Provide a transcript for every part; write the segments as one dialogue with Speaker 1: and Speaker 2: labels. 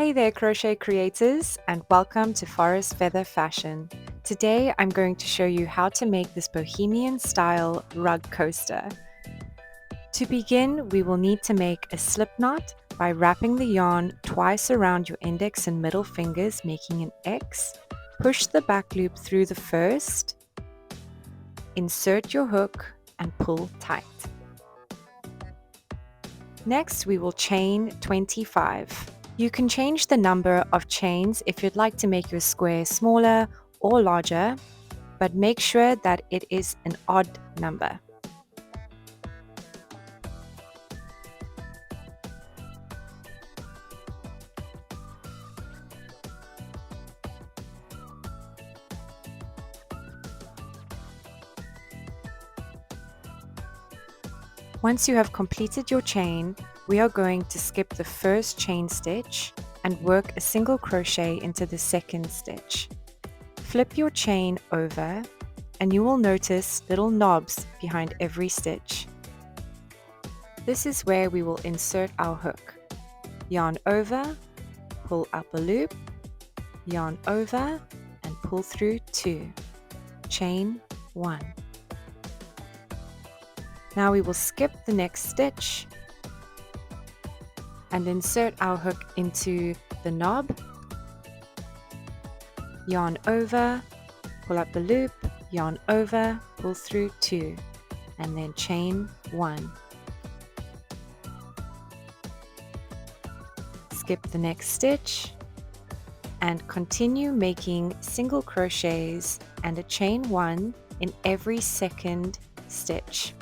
Speaker 1: Hey there, crochet creators, and welcome to Forest Feather Fashion. Today I'm going to show you how to make this bohemian style rug coaster. To begin, we will need to make a slip knot by wrapping the yarn twice around your index and middle fingers, making an X. Push the back loop through the first, insert your hook, and pull tight. Next, we will chain 25. You can change the number of chains if you'd like to make your square smaller or larger, but make sure that it is an odd number. Once you have completed your chain, we are going to skip the first chain stitch and work a single crochet into the second stitch. Flip your chain over and you will notice little knobs behind every stitch. This is where we will insert our hook. Yarn over, pull up a loop, yarn over and pull through 2. Chain 1. Now we will skip the next stitch and insert our hook into the knob, yarn over, pull up the loop, yarn over, pull through 2, and then chain 1. Skip the next stitch and continue making single crochets and a chain 1 in every second stitch.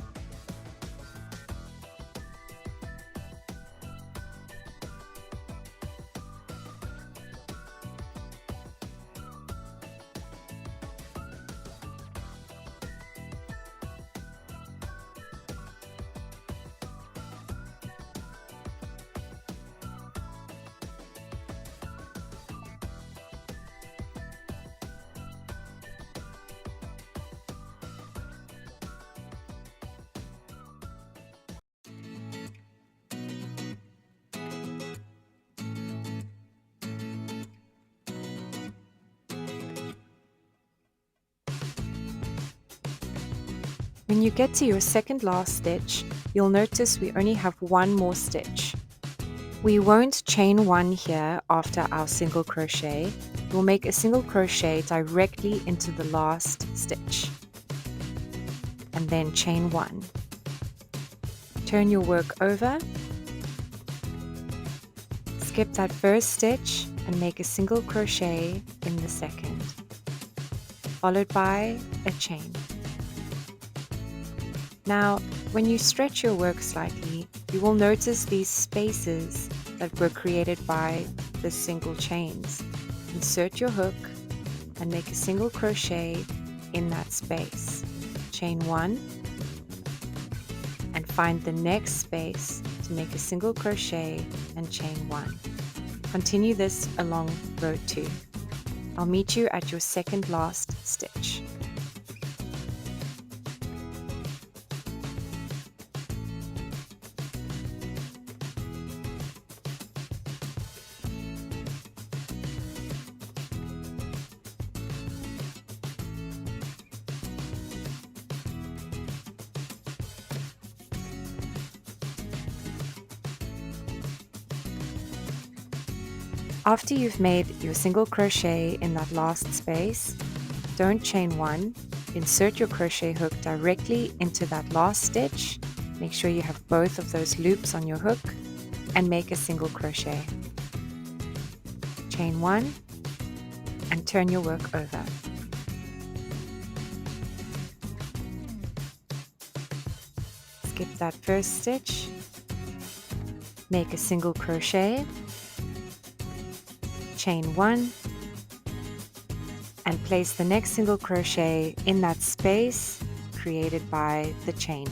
Speaker 1: When you get to your second last stitch, you'll notice we only have one more stitch. We won't chain 1 here after our single crochet. We'll make a single crochet directly into the last stitch and then chain 1. Turn your work over, skip that first stitch and make a single crochet in the second, followed by a chain. Now, when you stretch your work slightly, you will notice these spaces that were created by the single chains. Insert your hook and make a single crochet in that space. Chain 1 and find the next space to make a single crochet and chain 1. Continue this along row 2. I'll meet you at your second last stitch. After you've made your single crochet in that last space, don't chain 1, insert your crochet hook directly into that last stitch, make sure you have both of those loops on your hook, and make a single crochet. Chain 1 and turn your work over. Skip that first stitch, make a single crochet, chain 1 and place the next single crochet in that space created by the chain.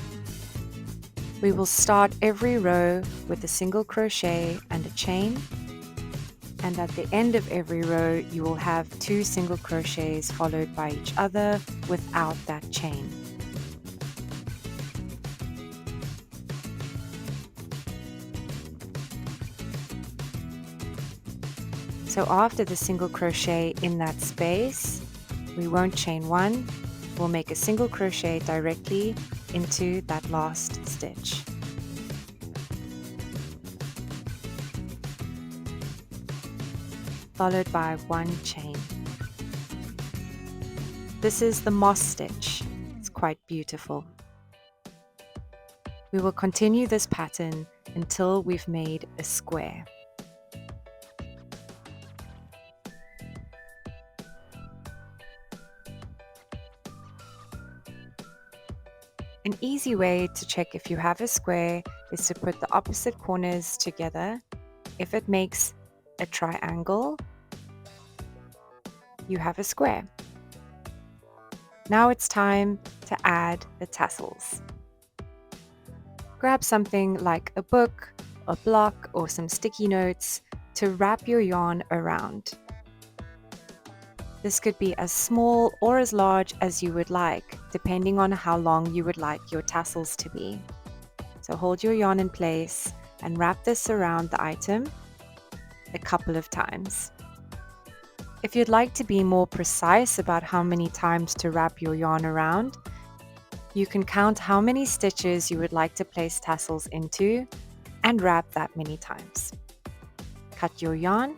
Speaker 1: We will start every row with a single crochet and a chain, and at the end of every row you will have 2 single crochets followed by each other without that chain. So after the single crochet in that space, we won't chain one, we'll make a single crochet directly into that last stitch. Followed by one chain. This is the moss stitch. It's quite beautiful. We will continue this pattern until we've made a square. An easy way to check if you have a square is to put the opposite corners together. If it makes a triangle, you have a square. Now it's time to add the tassels. Grab something like a book, a block, or some sticky notes to wrap your yarn around. This could be as small or as large as you would like, depending on how long you would like your tassels to be. So hold your yarn in place and wrap this around the item a couple of times. If you'd like to be more precise about how many times to wrap your yarn around, you can count how many stitches you would like to place tassels into and wrap that many times. Cut your yarn.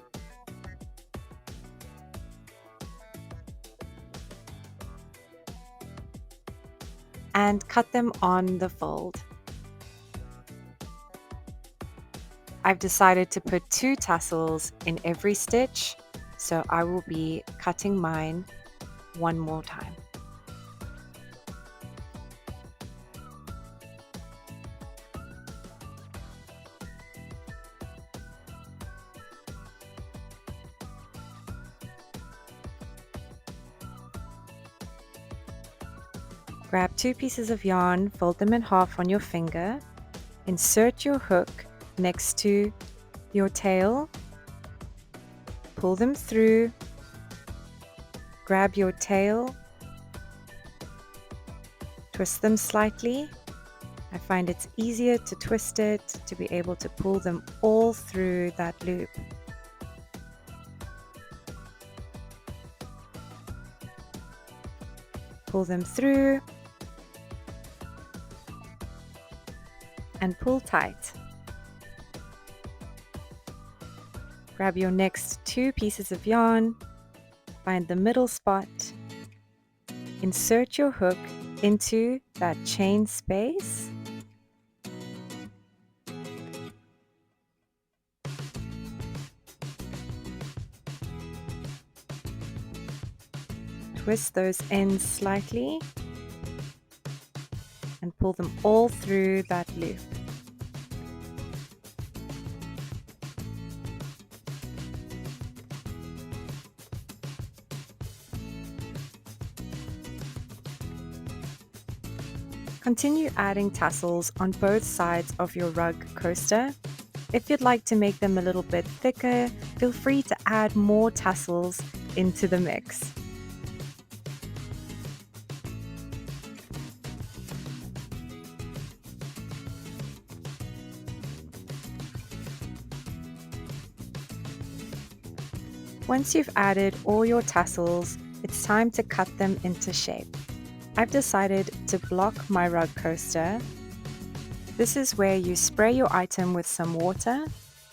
Speaker 1: And cut them on the fold. I've decided to put 2 tassels in every stitch, so I will be cutting mine one more time. Grab 2 pieces of yarn, fold them in half on your finger, insert your hook next to your tail, pull them through, grab your tail, twist them slightly. I find it's easier to twist it to be able to pull them all through that loop. Pull them through and pull tight. Grab your next 2 pieces of yarn, find the middle spot, insert your hook into that chain space, twist those ends slightly and pull them all through that loop. Continue adding tassels on both sides of your rug coaster. If you'd like to make them a little bit thicker, feel free to add more tassels into the mix. Once you've added all your tassels, it's time to cut them into shape. I've decided to block my rug coaster. This is where you spray your item with some water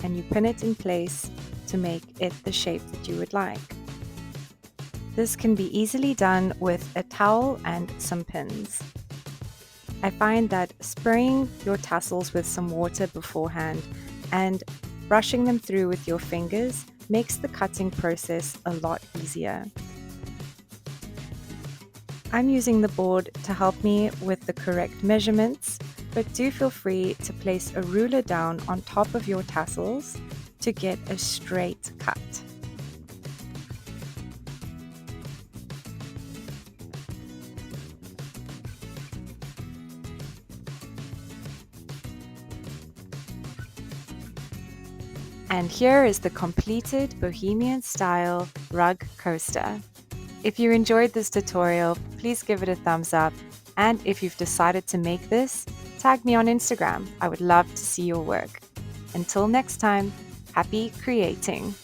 Speaker 1: and you pin it in place to make it the shape that you would like. This can be easily done with a towel and some pins. I find that spraying your tassels with some water beforehand and brushing them through with your fingers makes the cutting process a lot easier. I'm using the board to help me with the correct measurements, but do feel free to place a ruler down on top of your tassels to get a straight cut. And here is the completed Bohemian style rug coaster. If you enjoyed this tutorial, please give it a thumbs up. And if you've decided to make this, tag me on Instagram. I would love to see your work. Until next time, happy creating!